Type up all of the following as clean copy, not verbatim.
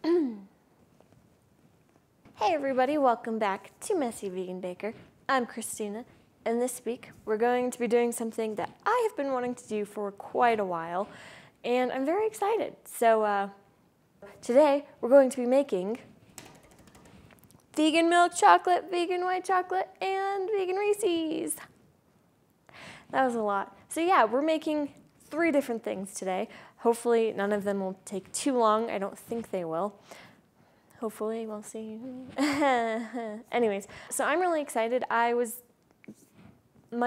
Hey everybody, welcome back to Messy Vegan Baker. I'm Christina, and this week we're going to be doing something that I have been wanting to do for quite a while, and I'm very excited. So today we're going to be making vegan milk chocolate, vegan white chocolate, and vegan Reese's. That was a lot. So yeah, we're making 3 different things today. Hopefully none of them will take too long. I don't think they will. Hopefully, we'll see. Anyways, so I'm really excited. My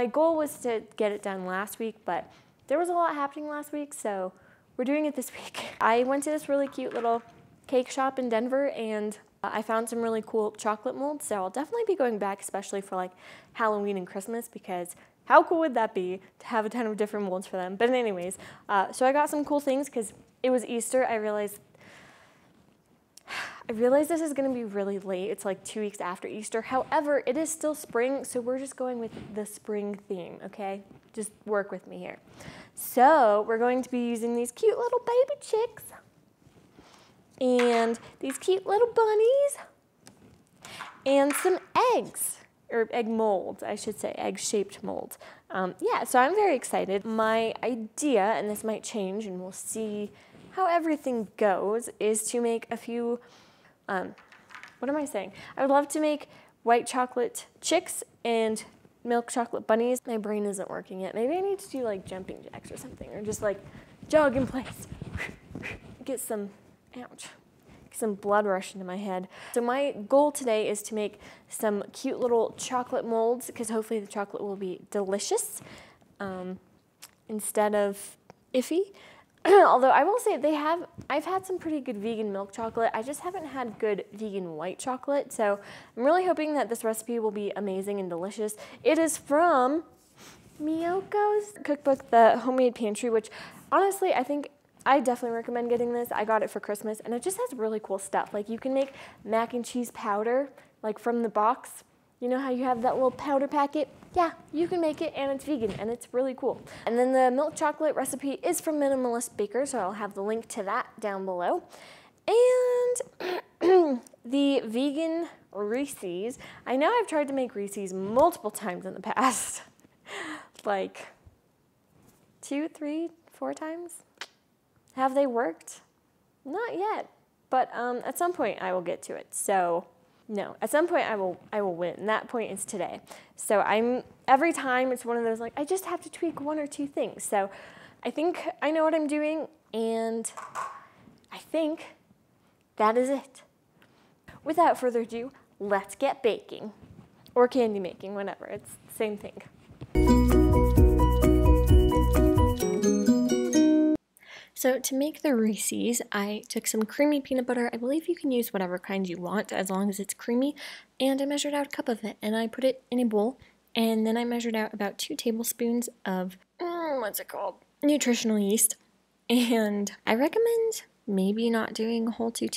goal was to get it done last week, but there was a lot happening last week, so we're doing it this week. I went to this really cute little cake shop in Denver, and I found some really cool chocolate molds, so I'll definitely be going back, especially for like Halloween and Christmas, because how cool would that be to have a ton of different molds for them? But anyways, so I got some cool things because it was Easter. I realized this is going to be really late. It's like 2 weeks after Easter. However, it is still spring, so we're just going with the spring theme, okay? Just work with me here. So we're going to be using these cute little baby chicks and these cute little bunnies and some eggs, or egg molds, I should say, egg-shaped molds. Yeah, so I'm very excited. My idea, and this might change and we'll see how everything goes, is to make a few, what am I saying? I would love to make white chocolate chicks and milk chocolate bunnies. My brain isn't working yet. Maybe I need to do like jumping jacks or something, or just like jog in place. Get some, ouch, get some blood rush into my head. So my goal today is to make some cute little chocolate molds, because hopefully the chocolate will be delicious instead of iffy. Although I will say I've had some pretty good vegan milk chocolate. I just haven't had good vegan white chocolate. So I'm really hoping that this recipe will be amazing and delicious. It is from Miyoko's cookbook, The Homemade Pantry, which honestly I definitely recommend getting this. I got it for Christmas, and it just has really cool stuff. Like you can make mac and cheese powder, like from the box. You know how you have that little powder packet? Yeah, you can make it, and it's vegan, and it's really cool. And then the milk chocolate recipe is from Minimalist Baker, so I'll have the link to that down below. And the vegan Reese's. I know I've tried to make Reese's multiple times in the past. Like 2, 3, 4 times. Have they worked? Not yet, but at some point I will get to it. So no, at some point I will win, and that point is today. So every time it's one of those, like, I just have to tweak 1 or 2 things. So I think I know what I'm doing, and I think that is it. Without further ado, let's get baking. Or candy making, whatever, it's the same thing. So to make the Reese's, I took some creamy peanut butter. I believe you can use whatever kind you want as long as it's creamy. And I measured out a cup of it, and I put it in a bowl. And then I measured out about 2 tablespoons of, what's it called? Nutritional yeast. And I recommend maybe not doing a whole 2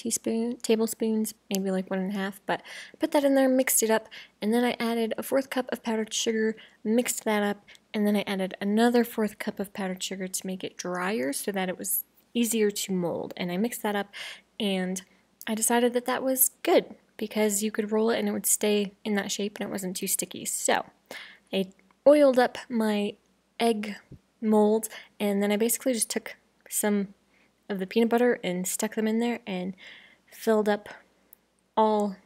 tablespoons, maybe like 1.5, but I put that in there, mixed it up, and then I added a 4th cup of powdered sugar, mixed that up, and then I added another 4th cup of powdered sugar to make it drier so that it was easier to mold. And I mixed that up, and I decided that that was good because you could roll it and it would stay in that shape and it wasn't too sticky. So I oiled up my egg molds, and then I basically just took some of the peanut butter and stuck them in there and filled up all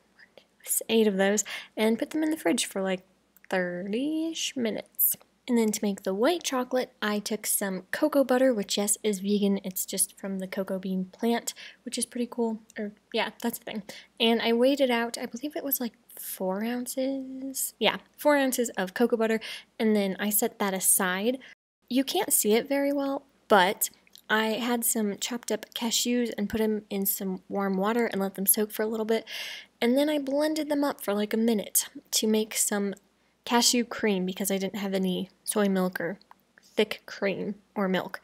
8 of those and put them in the fridge for like 30-ish minutes. And then to make the white chocolate, I took some cocoa butter, which, yes, is vegan. It's just from the cocoa bean plant, which is pretty cool. Or, yeah, that's the thing. And I weighed it out. I believe it was like 4 ounces. Yeah, 4 ounces of cocoa butter. And then I set that aside. You can't see it very well, but I had some chopped up cashews and put them in some warm water and let them soak for a little bit. And then I blended them up for like a minute to make some cashew cream because I didn't have any soy milk or thick cream or milk.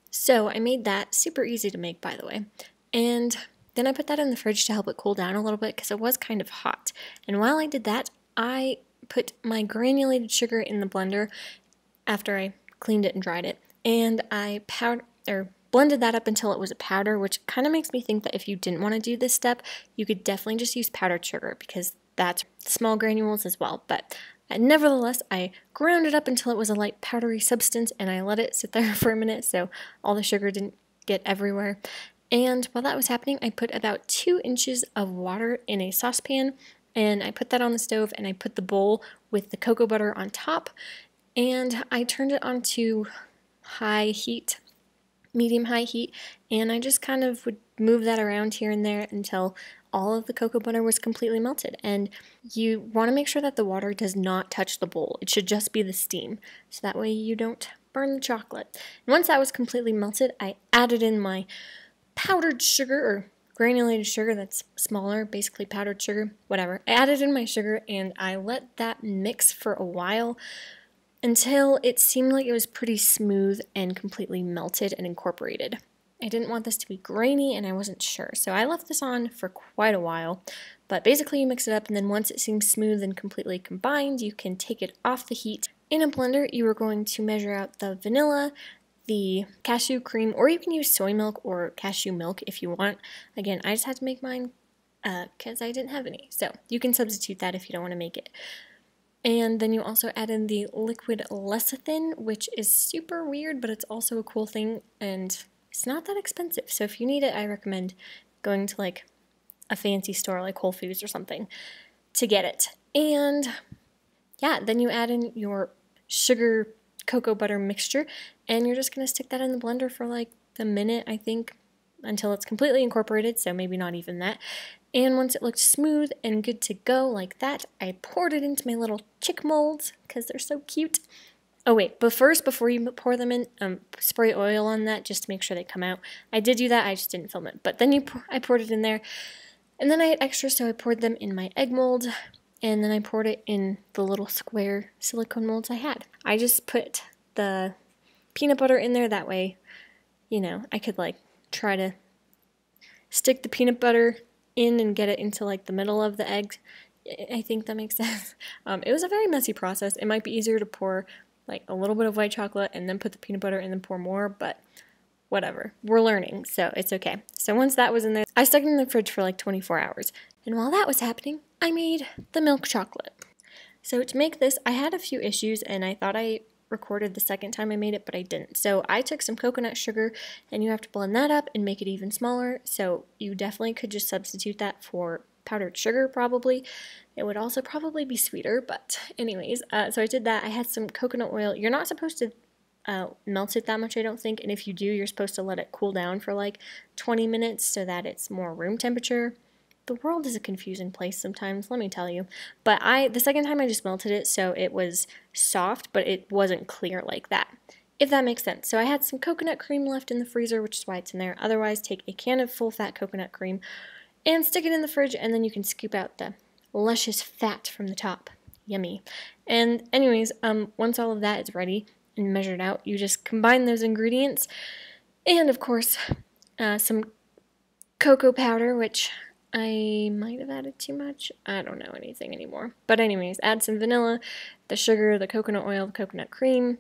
So I made that super easy to make, by the way. And then I put that in the fridge to help it cool down a little bit because it was kind of hot. And while I did that, I put my granulated sugar in the blender after I cleaned it and dried it. And I blended that up until it was a powder, which kind of makes me think that if you didn't want to do this step, you could definitely just use powdered sugar because that's small granules as well. But nevertheless, I ground it up until it was a light powdery substance, and I let it sit there for a minute so all the sugar didn't get everywhere. And while that was happening, I put about 2 inches of water in a saucepan, and I put that on the stove, and I put the bowl with the cocoa butter on top, and I turned it on to high heat, medium-high heat, and I just kind of would move that around here and there until all of the cocoa butter was completely melted. And you want to make sure that the water does not touch the bowl. It should just be the steam, so that way you don't burn the chocolate. And once that was completely melted, I added in my powdered sugar, or granulated sugar that's smaller, basically powdered sugar, whatever. I added in my sugar and I let that mix for a while until it seemed like it was pretty smooth and completely melted and incorporated. I didn't want this to be grainy and I wasn't sure, so I left this on for quite a while. But basically you mix it up, and then once it seems smooth and completely combined, you can take it off the heat. In a blender, you are going to measure out the vanilla, the cashew cream, or you can use soy milk or cashew milk if you want. Again, I just had to make mine because I didn't have any, so you can substitute that if you don't want to make it. And then you also add in the liquid lecithin, which is super weird, but it's also a cool thing, and it's not that expensive. So if you need it, I recommend going to like a fancy store like Whole Foods or something to get it. And yeah, then you add in your sugar cocoa butter mixture, and you're just going to stick that in the blender for like a minute, I think, until it's completely incorporated, so maybe not even that. And once it looked smooth and good to go like that, I poured it into my little chick molds because they're so cute. Oh wait, but first, before you pour them in, spray oil on that just to make sure they come out. I did do that, I just didn't film it. But then I poured it in there, and then I had extra, so I poured them in my egg mold, and then I poured it in the little square silicone molds I had. I just put the peanut butter in there, that way, you know, I could like try to stick the peanut butter in and get it into like the middle of the egg. I think that makes sense. It was a very messy process. It might be easier to pour like a little bit of white chocolate and then put the peanut butter and then pour more, but whatever. We're learning, so it's okay. So once that was in there, I stuck it in the fridge for like 24 hours. And while that was happening, I made the milk chocolate. So to make this, I had a few issues, and I thought I recorded the second time I made it, but I didn't. So I took some coconut sugar, and you have to blend that up and make it even smaller, so you definitely could just substitute that for powdered sugar probably. It would also probably be sweeter, but anyways, so I did that. I had some coconut oil. You're not supposed to melt it that much, I don't think, and if you do, you're supposed to let it cool down for like 20 minutes so that it's more room temperature. The world is a confusing place sometimes, let me tell you. But the second time I just melted it, so it was soft, but it wasn't clear like that, if that makes sense. So I had some coconut cream left in the freezer, which is why it's in there. Otherwise, take a can of full-fat coconut cream and stick it in the fridge, and then you can scoop out the luscious fat from the top. Yummy. And anyways, once all of that is ready and measured out, you just combine those ingredients, and of course, some cocoa powder, which I might have added too much. I don't know anything anymore. But anyways, add some vanilla, the sugar, the coconut oil, the coconut cream,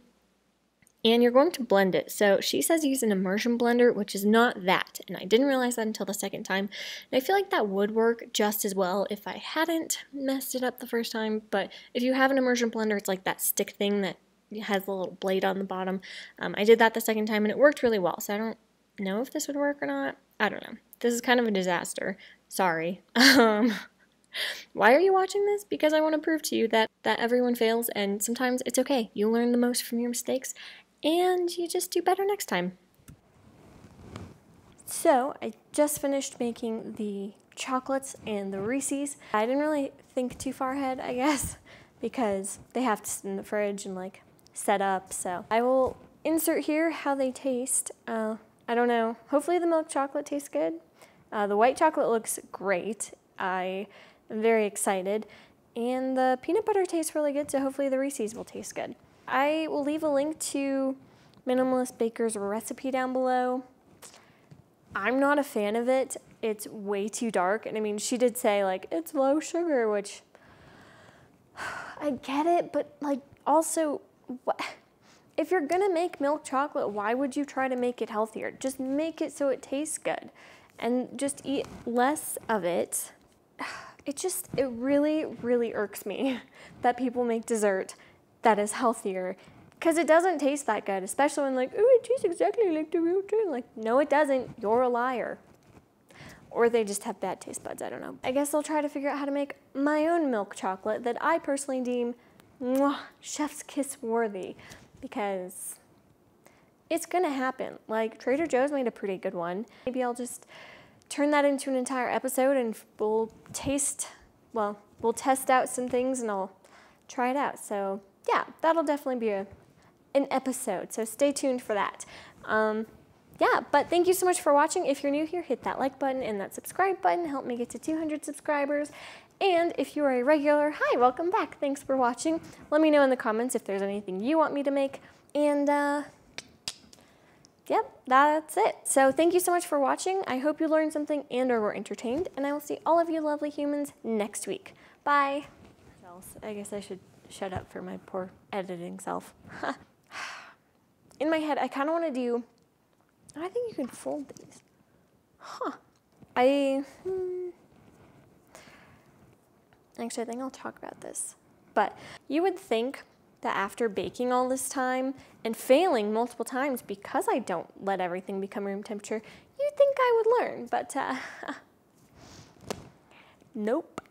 and you're going to blend it. So she says use an immersion blender, which is not that, and I didn't realize that until the second time. And I feel like that would work just as well if I hadn't messed it up the first time, but if you have an immersion blender, it's like that stick thing that has the little blade on the bottom. I did that the second time, and it worked really well, so I don't know if this would work or not. I don't know. This is kind of a disaster. Sorry. Why are you watching this? Because I want to prove to you that everyone fails, and sometimes it's okay. You learn the most from your mistakes, and you just do better next time. So, I just finished making the chocolates and the Reese's. I didn't really think too far ahead, I guess, because they have to sit in the fridge and like set up, so I will insert here how they taste. I don't know. Hopefully the milk chocolate tastes good. The white chocolate looks great. I am very excited. And the peanut butter tastes really good, so hopefully the Reese's will taste good. I will leave a link to Minimalist Baker's recipe down below. I'm not a fan of it. It's way too dark. And I mean, she did say like, it's low sugar, which I get it, but like also, what? if you're gonna make milk chocolate, why would you try to make it healthier? Just make it so it tastes good and just eat less of it. It really, really irks me that people make dessert that is healthier, because it doesn't taste that good, especially when like, oh, it tastes exactly like the real thing. Like, no, it doesn't. You're a liar. Or they just have bad taste buds, I don't know. I guess I'll try to figure out how to make my own milk chocolate that I personally deem chef's kiss worthy, because it's gonna happen. Like, Trader Joe's made a pretty good one. Maybe I'll just turn that into an entire episode and we'll test out some things and I'll try it out. So yeah, that'll definitely be an episode, so stay tuned for that. Yeah, but thank you so much for watching. If you're new here, hit that like button and that subscribe button. Help me get to 200 subscribers. And if you are a regular, hi, welcome back. Thanks for watching. Let me know in the comments if there's anything you want me to make. And yep, that's it. So thank you so much for watching. I hope you learned something and or were entertained. And I will see all of you lovely humans next week. Bye. I guess I should shut up for my poor editing self. In my head, I kind of want to do, I think you can fold these. Actually, I think I'll talk about this. But you would think that after baking all this time and failing multiple times because I don't let everything become room temperature, you'd think I would learn, but nope.